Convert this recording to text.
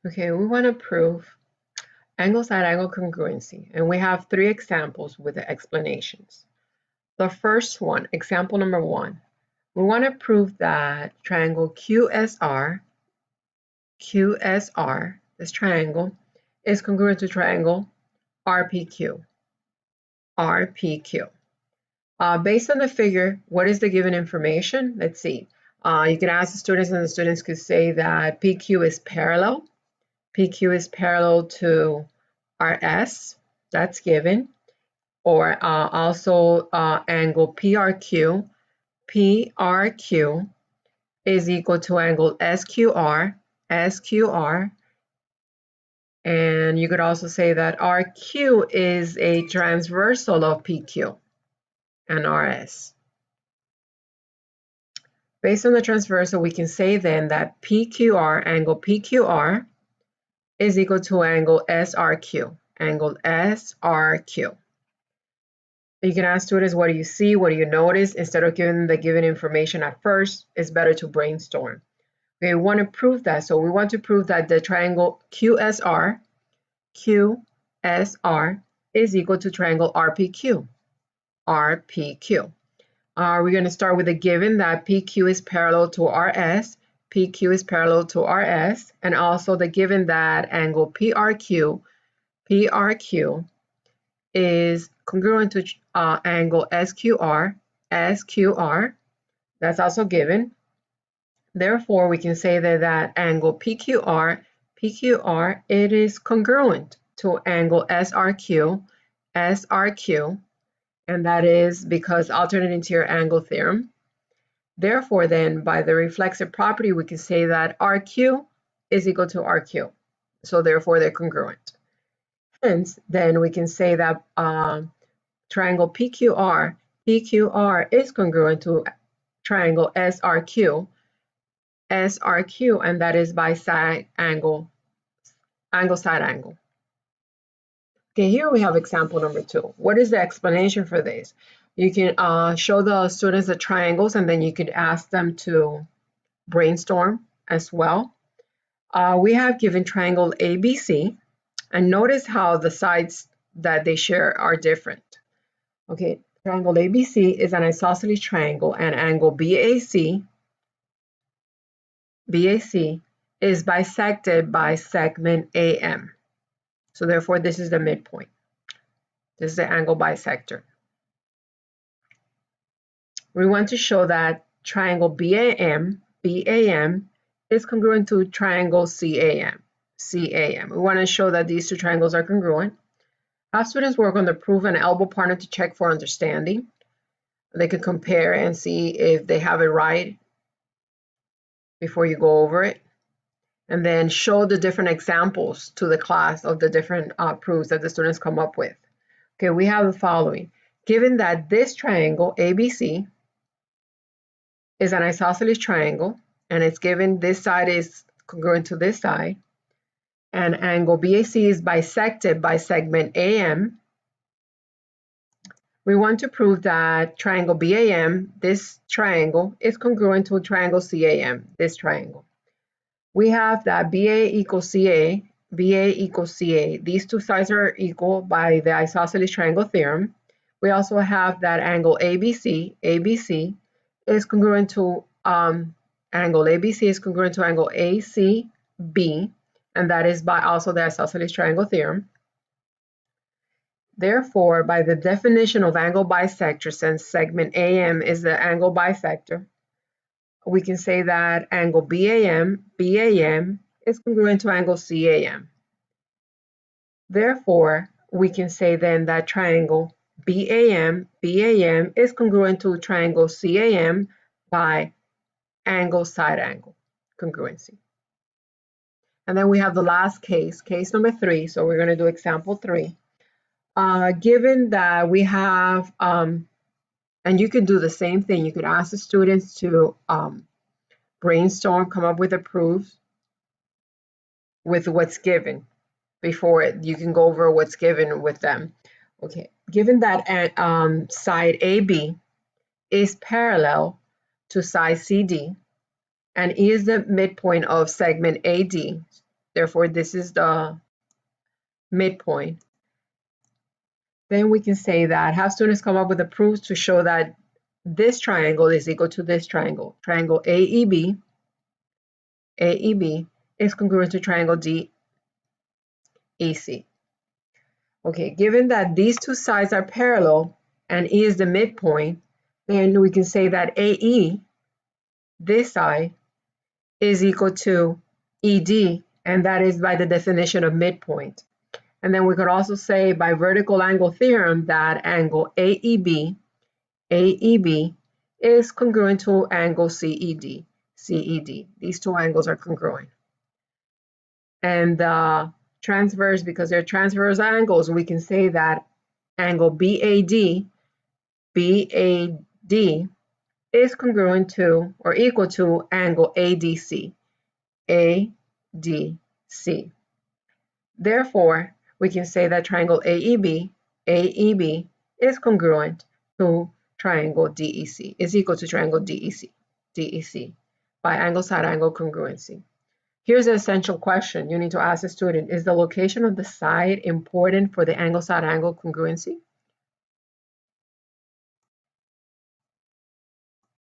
Okay, we want to prove angle-side-angle congruency, and we have 3 examples with the explanations. The first one, example number 1, we want to prove that triangle QSR, this triangle, is congruent to triangle RPQ. Based on the figure, what is the given information? Let's see. You can ask the students, and the students could say that PQ is parallel. PQ is parallel to RS, that's given, or also angle PRQ. PRQ is equal to angle SQR, and you could also say that RQ is a transversal of PQ and RS. Based on the transversal, we can say then that PQR, angle PQR, is equal to angle SRQ, angle SRQ. You can ask students, what do you see? What do you notice? Instead of giving the given information at first, it's better to brainstorm. Okay, we want to prove that. So we want to prove that the triangle QSR is equal to triangle RPQ. We're going to start with a given that PQ is parallel to RS. PQ is parallel to RS, and also the given that angle PRQ is congruent to angle SQR. That's also given. Therefore, we can say that angle PQR, it is congruent to angle SRQ, and that is because alternate interior angle theorem. Therefore, then, by the reflexive property, we can say that RQ is equal to RQ. So therefore, they're congruent. Hence, then we can say that triangle PQR is congruent to triangle SRQ, and that is by side angle, side angle. Okay, here we have example number 2. What is the explanation for this? You can show the students the triangles, and then you could ask them to brainstorm as well. We have given triangle ABC, and notice how the sides that they share are different. Okay, triangle ABC is an isosceles triangle, and angle BAC is bisected by segment AM. So therefore, this is the midpoint. This is the angle bisector. We want to show that triangle BAM is congruent to triangle CAM. We want to show that these two triangles are congruent. Have students work on the proof and elbow partner to check for understanding. They could compare and see if they have it right before you go over it. And then show the different examples to the class of the different proofs that the students come up with. Okay, we have the following. Given that this triangle, ABC, is an isosceles triangle, and it's given this side is congruent to this side, and angle BAC is bisected by segment AM, we want to prove that triangle BAM, this triangle, is congruent to triangle CAM, this triangle. We have that BA equals CA. These two sides are equal by the isosceles triangle theorem. We also have that angle ABC is congruent to angle ABC is congruent to angle ACB, and that is by also the isosceles triangle theorem. Therefore, by the definition of angle bisector, since segment AM is the angle bisector, we can say that angle BAM is congruent to angle CAM. Therefore, we can say then that triangle BAM is congruent to triangle CAM by angle side angle congruency. And then we have the last case number 3. So we're going to do example 3. Given that we have, and you could do the same thing, you could ask the students to brainstorm, come up with a proof with what's given before it. You can go over what's given with them. Okay, given that side AB is parallel to side CD and is the midpoint of segment AD, Therefore, this is the midpoint. Then we can say that have students come up with the proofs to show that this triangle is equal to this triangle. Triangle AEB is congruent to triangle DEC. Okay, given that these two sides are parallel and E is the midpoint, then we can say that AE, this side, is equal to ED, and that is by the definition of midpoint. And then we could also say by vertical angle theorem that angle AEB is congruent to angle CED. These two angles are congruent. And transverse, because they're transverse angles, we can say that angle BAD is congruent to or equal to angle ADC. Therefore, we can say that triangle AEB is congruent to triangle DEC, is equal to triangle DEC by angle side angle congruency. Here's an essential question you need to ask a student. Is the location of the side important for the angle side angle congruency?